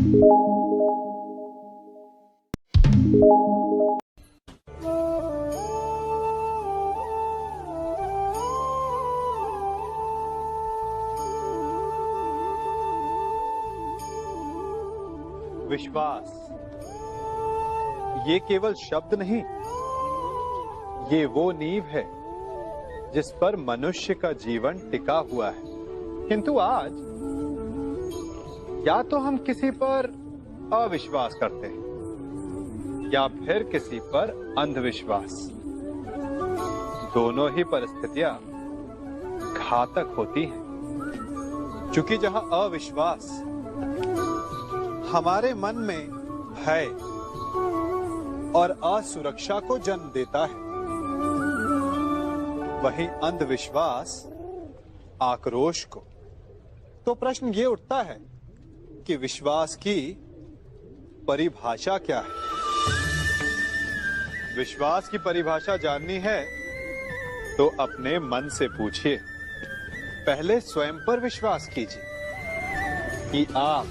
विश्वास ये केवल शब्द नहीं, ये वो नींव है जिस पर मनुष्य का जीवन टिका हुआ है। किंतु आज या तो हम किसी पर अविश्वास करते हैं या फिर किसी पर अंधविश्वास। दोनों ही परिस्थितियां घातक होती हैं, क्योंकि जहां अविश्वास हमारे मन में भय और असुरक्षा को जन्म देता है, वहीं अंधविश्वास आक्रोश को। तो प्रश्न ये उठता है कि विश्वास की परिभाषा क्या है? विश्वास की परिभाषा जाननी है तो अपने मन से पूछिए। पहले स्वयं पर विश्वास कीजिए कि आप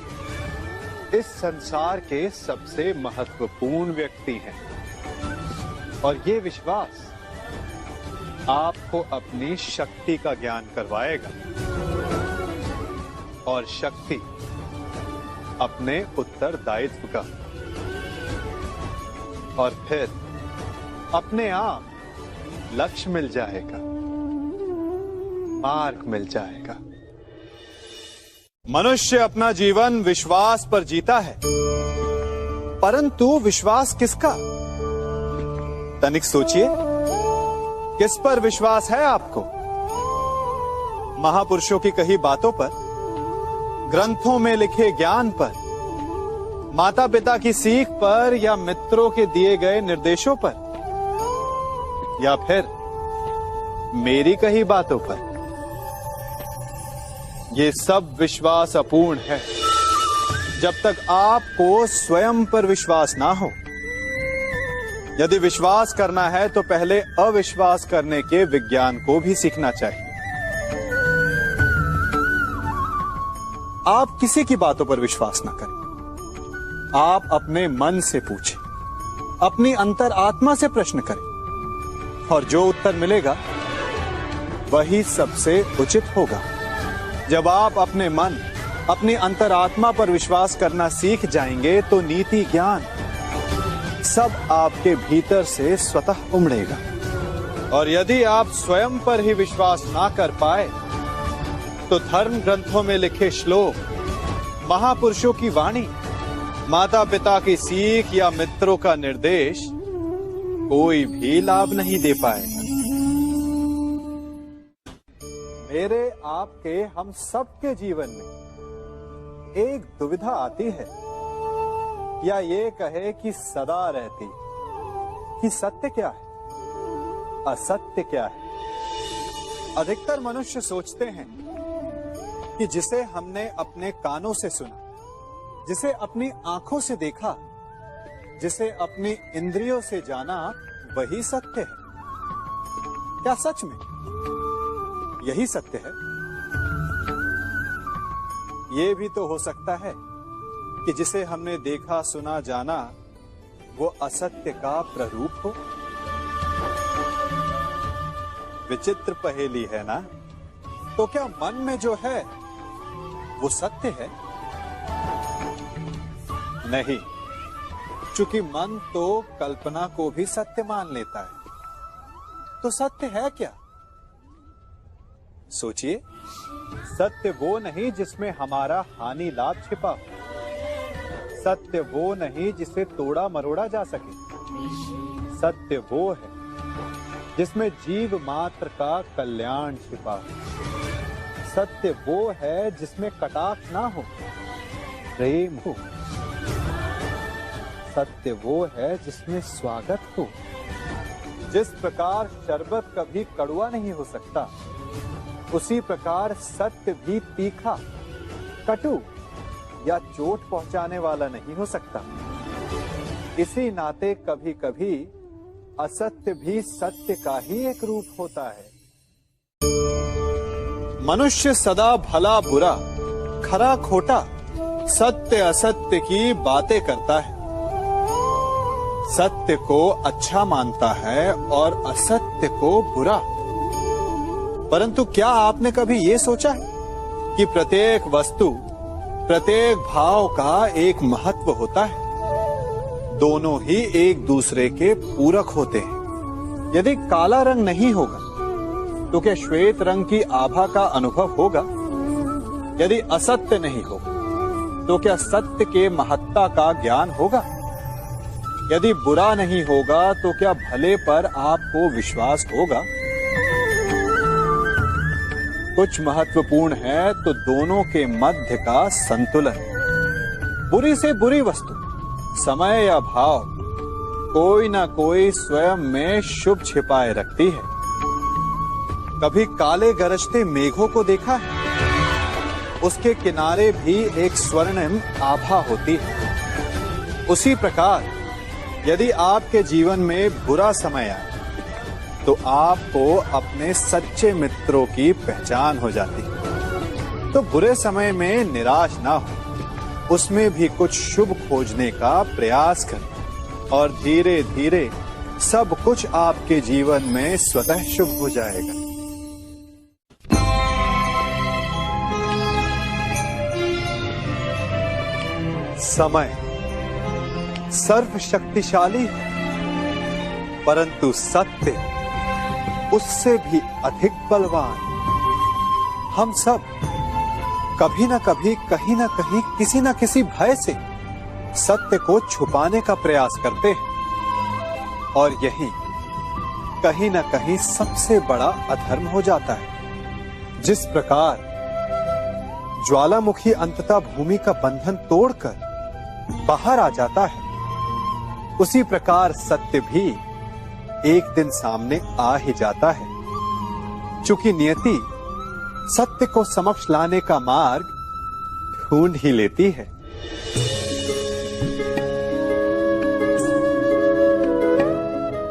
इस संसार के सबसे महत्वपूर्ण व्यक्ति हैं, और ये विश्वास आपको अपनी शक्ति का ज्ञान करवाएगा और शक्ति अपने उत्तरदायित्व का, और फिर अपने आप लक्ष्य मिल जाएगा, मार्ग मिल जाएगा। मनुष्य अपना जीवन विश्वास पर जीता है, परंतु विश्वास किसका? तनिक सोचिए, किस पर विश्वास है आपको? महापुरुषों की कही बातों पर, ग्रंथों में लिखे ज्ञान पर, माता पिता की सीख पर, या मित्रों के दिए गए निर्देशों पर, या फिर मेरी कही बातों पर? ये सब विश्वास अपूर्ण है जब तक आपको स्वयं पर विश्वास ना हो। यदि विश्वास करना है तो पहले अविश्वास करने के विज्ञान को भी सीखना चाहिए। आप किसी की बातों पर विश्वास ना करें, आप अपने मन से पूछें, अपनी अंतर आत्मा से प्रश्न करें, और जो उत्तर मिलेगा वही सबसे उचित होगा। जब आप अपने मन, अपनी अंतरात्मा पर विश्वास करना सीख जाएंगे तो नीति, ज्ञान सब आपके भीतर से स्वतः उमड़ेगा। और यदि आप स्वयं पर ही विश्वास ना कर पाए तो धर्म ग्रंथों में लिखे श्लोक, महापुरुषों की वाणी, माता पिता की सीख या मित्रों का निर्देश कोई भी लाभ नहीं दे पाएगा। मेरे, आपके, हम सबके जीवन में एक दुविधा आती है, या ये कहे कि सदा रहती, कि सत्य क्या है, असत्य क्या है। अधिकतर मनुष्य सोचते हैं कि जिसे हमने अपने कानों से सुना, जिसे अपनी आंखों से देखा, जिसे अपनी इंद्रियों से जाना, वही सत्य है। क्या सच में यही सत्य है? ये भी तो हो सकता है कि जिसे हमने देखा, सुना, जाना, वो असत्य का प्ररूप हो। विचित्र पहेली है ना? तो क्या मन में जो है वो सत्य है? नहीं, चूंकि मन तो कल्पना को भी सत्य मान लेता है। तो सत्य है क्या? सोचिए, सत्य वो नहीं जिसमें हमारा हानि लाभ छिपा हो। सत्य वो नहीं जिसे तोड़ा मरोड़ा जा सके। सत्य वो है जिसमें जीव मात्र का कल्याण छिपा हो। सत्य वो है जिसमें कटाक्ष ना हो, प्रेम हो। सत्य वो है जिसमें स्वागत हो। जिस प्रकार शरबत कभी कड़वा नहीं हो सकता, उसी प्रकार सत्य भी तीखा, कटु या चोट पहुंचाने वाला नहीं हो सकता। इसी नाते कभी कभी असत्य भी सत्य का ही एक रूप होता है। मनुष्य सदा भला बुरा, खरा खोटा, सत्य असत्य की बातें करता है, सत्य को अच्छा मानता है और असत्य को बुरा। परंतु क्या आपने कभी ये सोचा है कि प्रत्येक वस्तु, प्रत्येक भाव का एक महत्व होता है? दोनों ही एक दूसरे के पूरक होते हैं। यदि काला रंग नहीं होगा तो क्या श्वेत रंग की आभा का अनुभव होगा? यदि असत्य नहीं होगा तो क्या सत्य के महत्ता का ज्ञान होगा? यदि बुरा नहीं होगा तो क्या भले पर आपको विश्वास होगा? कुछ महत्वपूर्ण है तो दोनों के मध्य का संतुलन। बुरी से बुरी वस्तु, समय या भाव, कोई ना कोई स्वयं में शुभ छिपाए रखती है। कभी काले गरजते मेघों को देखा है? उसके किनारे भी एक स्वर्णिम आभा होती है। उसी प्रकार यदि आपके जीवन में बुरा समय आए तो आपको अपने सच्चे मित्रों की पहचान हो जाती है। तो बुरे समय में निराश ना हो, उसमें भी कुछ शुभ खोजने का प्रयास करें और धीरे धीरे सब कुछ आपके जीवन में स्वतः शुभ हो जाएगा। समय सर्वशक्तिशाली है, परंतु सत्य उससे भी अधिक बलवान। हम सब कभी ना कभी, कहीं ना कहीं, किसी ना किसी भय से सत्य को छुपाने का प्रयास करते हैं और यही कहीं ना कहीं सबसे बड़ा अधर्म हो जाता है। जिस प्रकार ज्वालामुखी अंततः भूमि का बंधन तोड़कर बाहर आ जाता है, उसी प्रकार सत्य भी एक दिन सामने आ ही जाता है। चूंकि नियति सत्य को समक्ष लाने का मार्ग ढूंढ ही लेती है।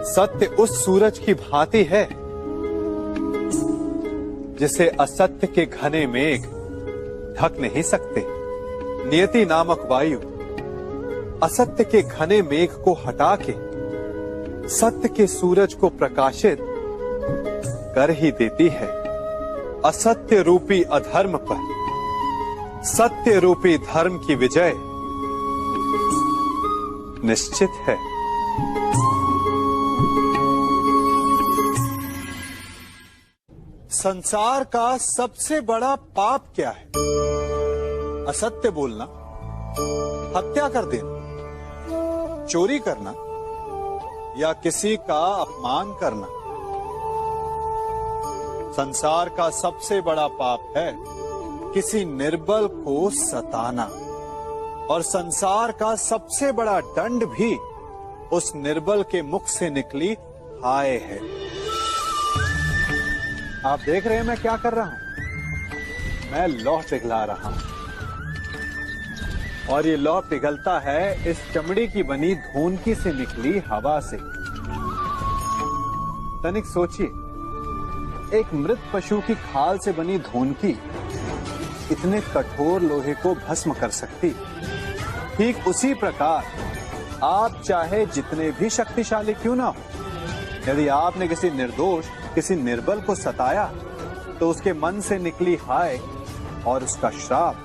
सत्य उस सूरज की भांति है जिसे असत्य के घने मेघ ढक नहीं सकते। नियति नामक वायु असत्य के घने मेघ को हटा के सत्य के सूरज को प्रकाशित कर ही देती है। असत्य रूपी अधर्म पर सत्य रूपी धर्म की विजय निश्चित है। संसार का सबसे बड़ा पाप क्या है? असत्य बोलना, हत्या कर देना, चोरी करना या किसी का अपमान करना। संसार का सबसे बड़ा पाप है किसी निर्बल को सताना, और संसार का सबसे बड़ा दंड भी उस निर्बल के मुख से निकली हाय है। आप देख रहे हैं मैं क्या कर रहा हूं? मैं लौह पिघला रहा हूं और ये लौह पिघलता है इस चमड़ी की बनी धूनकी से निकली हवा से। तनिक सोचिए, एक मृत पशु की खाल से बनी धूनकी इतने कठोर लोहे को भस्म कर सकती। ठीक उसी प्रकार आप चाहे जितने भी शक्तिशाली क्यों ना हो, यदि आपने किसी निर्दोष, किसी निर्बल को सताया तो उसके मन से निकली हाय और उसका श्राप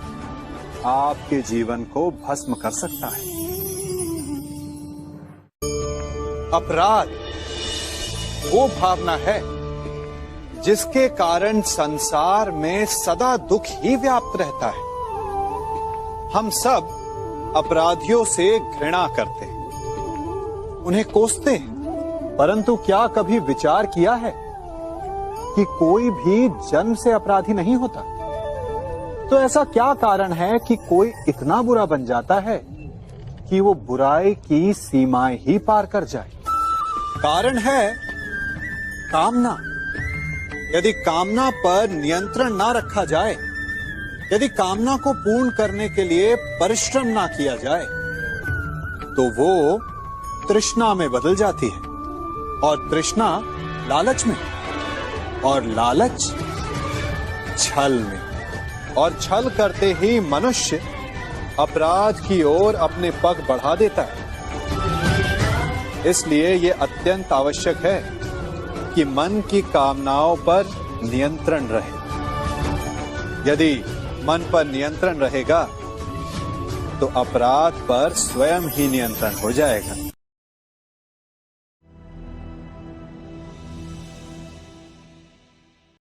आपके जीवन को भस्म कर सकता है। अपराध वो भावना है जिसके कारण संसार में सदा दुख ही व्याप्त रहता है। हम सब अपराधियों से घृणा करते हैं, उन्हें कोसते हैं, परंतु क्या कभी विचार किया है कि कोई भी जन्म से अपराधी नहीं होता? तो ऐसा क्या कारण है कि कोई इतना बुरा बन जाता है कि वो बुराई की सीमाएं ही पार कर जाए? कारण है कामना। यदि कामना पर नियंत्रण ना रखा जाए, यदि कामना को पूर्ण करने के लिए परिश्रम ना किया जाए, तो वो तृष्णा में बदल जाती है, और तृष्णा लालच में, और लालच छल में, और छल करते ही मनुष्य अपराध की ओर अपने पग बढ़ा देता है। इसलिए ये अत्यंत आवश्यक है कि मन की कामनाओं पर नियंत्रण रहे। यदि मन पर नियंत्रण रहेगा तो अपराध पर स्वयं ही नियंत्रण हो जाएगा।